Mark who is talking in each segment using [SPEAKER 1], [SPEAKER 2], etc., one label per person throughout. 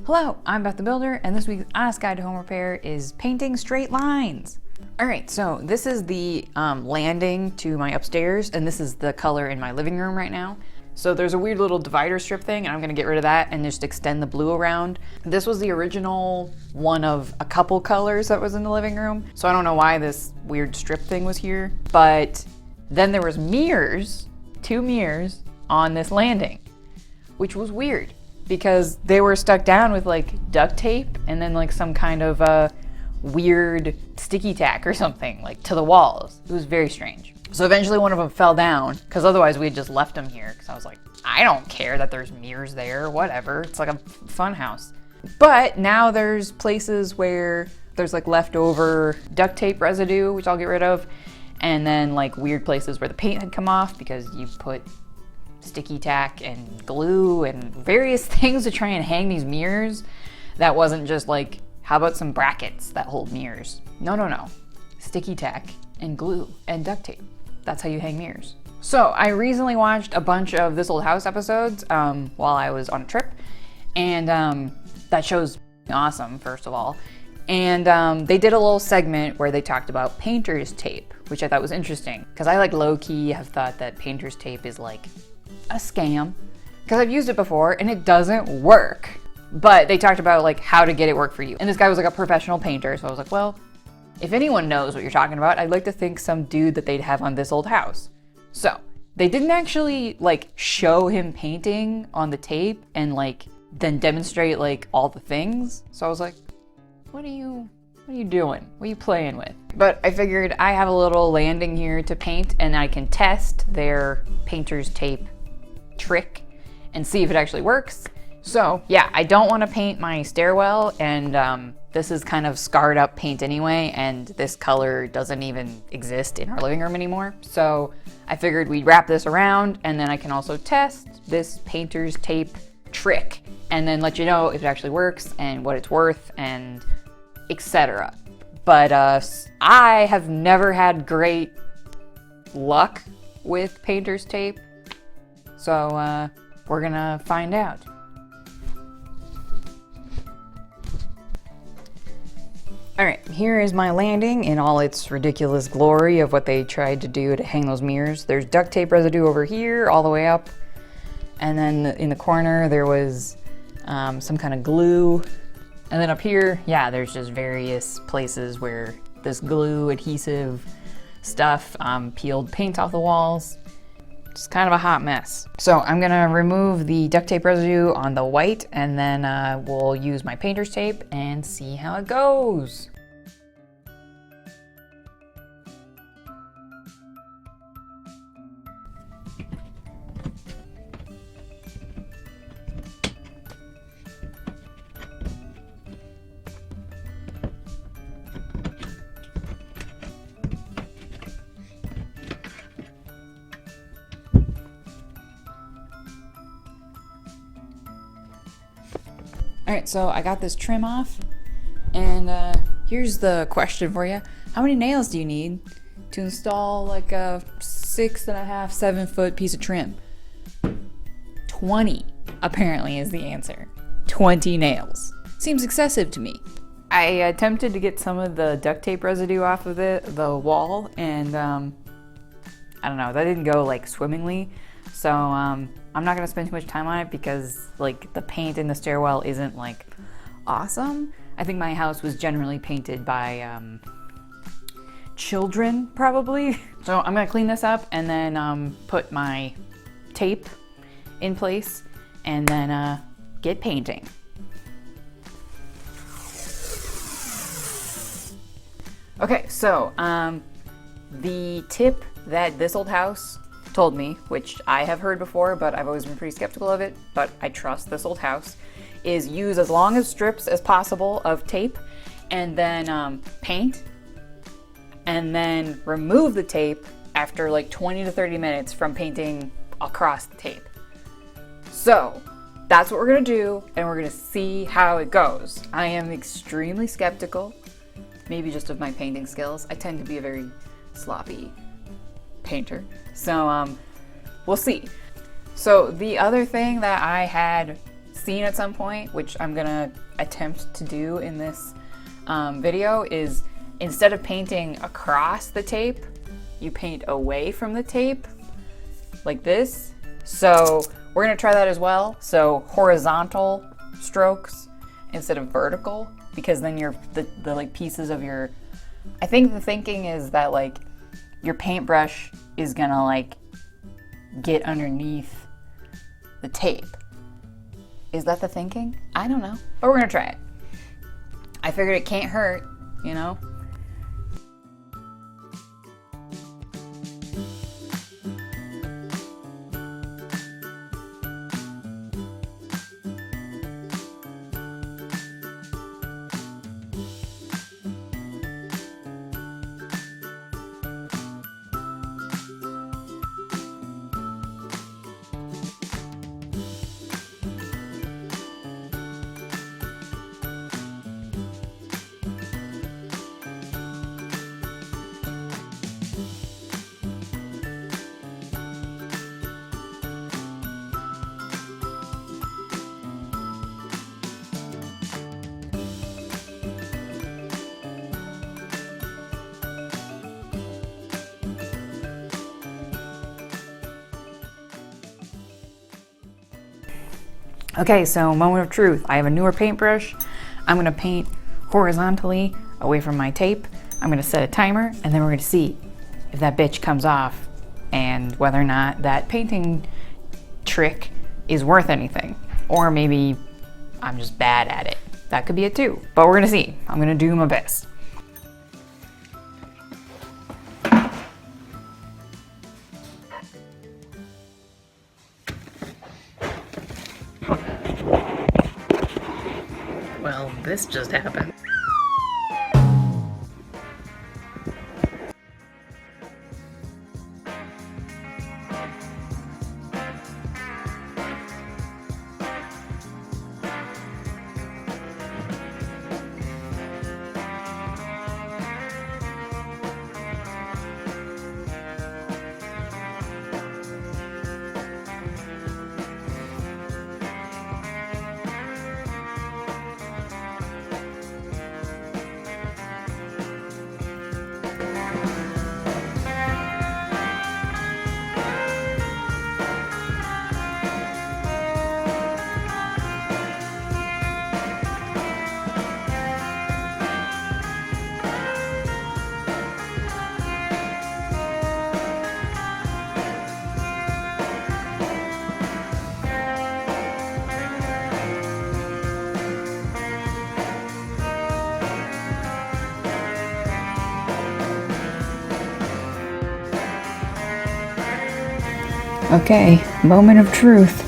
[SPEAKER 1] Hello, I'm Beth the Builder, and this week's Honest Guide to Home Repair is painting straight lines. Alright, so this is the landing to my upstairs, and this is the color in my living room right now. So there's a weird little divider strip thing, and I'm gonna get rid of that and just extend the blue around. This was the original one of a couple colors that was in the living room, so I don't know why this weird strip thing was here. But then there was mirrors, 2 mirrors, on this landing, which was weird, because they were stuck down with like duct tape and then like some kind of weird sticky tack or something like to the walls. It was very strange. So eventually one of them fell down, because otherwise we had just left them here, because I was like, I don't care that there's mirrors there, whatever. It's like a fun house. But now there's places where there's like leftover duct tape residue, which I'll get rid of, and then like weird places where the paint had come off because you put sticky tack and glue and various things to try and hang these mirrors. That wasn't just like, how about some brackets that hold mirrors? No. Sticky tack and glue and duct tape. That's how you hang mirrors. So I recently watched a bunch of This Old House episodes while I was on a trip, and that show's awesome, first of all. And they did a little segment where they talked about painter's tape, which I thought was interesting, because I like low-key have thought that painter's tape is like a scam, because I've used it before and it doesn't work. But they talked about like how to get it work for you. And this guy was like a professional painter, so I was like, well, if anyone knows what you're talking about, I'd like to think some dude that they'd have on This Old House. So they didn't actually like show him painting on the tape and like then demonstrate like all the things. So I was like, what are you doing? What are you playing with? But I figured I have a little landing here to paint, and I can test their painter's tape trick and see if it actually works. So yeah, I don't want to paint my stairwell, and this is kind of scarred up paint anyway, and this color doesn't even exist in our living room anymore. So I figured we'd wrap this around, and then I can also test this painter's tape trick and then let you know if it actually works and what it's worth and etc. But I have never had great luck with painter's tape, so we're gonna find out. Alright, here is my landing in all its ridiculous glory of what they tried to do to hang those mirrors. There's duct tape residue over here all the way up, and then in the corner there was some kind of glue. And then up here, yeah, there's just various places where this glue adhesive stuff peeled paint off the walls. It's kind of a hot mess. So I'm gonna remove the duct tape residue on the white, and then we'll use my painter's tape and see how it goes. Alright, so I got this trim off, and here's the question for you. How many nails do you need to install like a 6.5, 7 foot piece of trim? 20, apparently, is the answer. 20 nails. Seems excessive to me. I attempted to get some of the duct tape residue off of the wall, and I don't know, that didn't go like swimmingly. So I'm not gonna spend too much time on it, because like the paint in the stairwell isn't like awesome. I think my house was generally painted by children, probably. So I'm gonna clean this up and then put my tape in place and then get painting. Okay, so the tip that This Old House told me, which I have heard before, but I've always been pretty skeptical of it, but I trust This Old House, is use as long as strips as possible of tape, and then paint, and then remove the tape after like 20 to 30 minutes from painting across the tape. So that's what we're gonna do, and we're gonna see how it goes. I am extremely skeptical, maybe just of my painting skills. I tend to be a very sloppy painter. So we'll see. So the other thing that I had seen at some point, which I'm gonna attempt to do in this video, is instead of painting across the tape, you paint away from the tape, like this. So we're gonna try that as well. So horizontal strokes instead of vertical, because then the like pieces of your, I think the thinking is that like your paintbrush is gonna like get underneath the tape. Is that the thinking? I don't know, but we're gonna try it. I figured it can't hurt, you know? Okay, so moment of truth. I have a newer paintbrush. I'm gonna paint horizontally away from my tape. I'm gonna set a timer, and then we're gonna see if that bitch comes off and whether or not that painting trick is worth anything. Or maybe I'm just bad at it. That could be it too, but we're gonna see. I'm gonna do my best. Well, this just happened. Okay, moment of truth.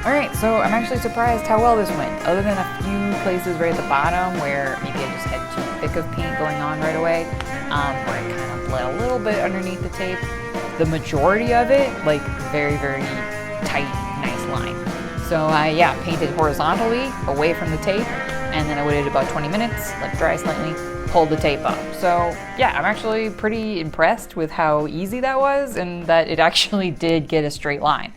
[SPEAKER 1] Alright, so I'm actually surprised how well this went. Other than a few places right at the bottom where maybe I just had too thick of paint going on right away, where it kind of bled a little bit underneath the tape, the majority of it, like very, very tight, nice line. So I, painted horizontally away from the tape, and then I waited about 20 minutes, let it dry slightly, pulled the tape up. So yeah, I'm actually pretty impressed with how easy that was and that it actually did get a straight line.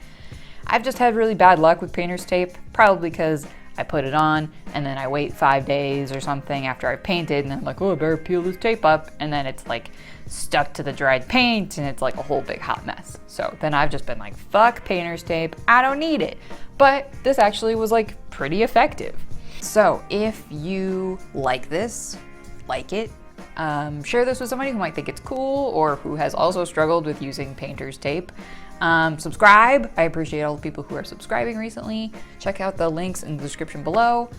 [SPEAKER 1] I've just had really bad luck with painter's tape, probably because I put it on and then I wait 5 days or something after I've painted and I'm like, oh, I better peel this tape up, and then it's like stuck to the dried paint and it's like a whole big hot mess. So then I've just been like, fuck painter's tape, I don't need it. But this actually was like pretty effective. So if you like this, like it, share this with somebody who might think it's cool or who has also struggled with using painter's tape. Subscribe. I appreciate all the people who are subscribing recently. Check out the links in the description below.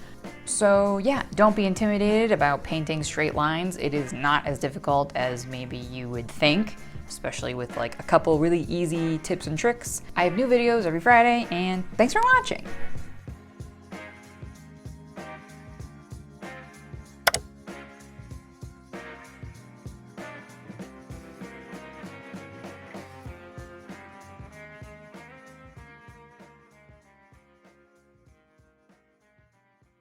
[SPEAKER 1] So yeah, don't be intimidated about painting straight lines. It is not as difficult as maybe you would think, especially with like a couple really easy tips and tricks. I have new videos every Friday, and thanks for watching.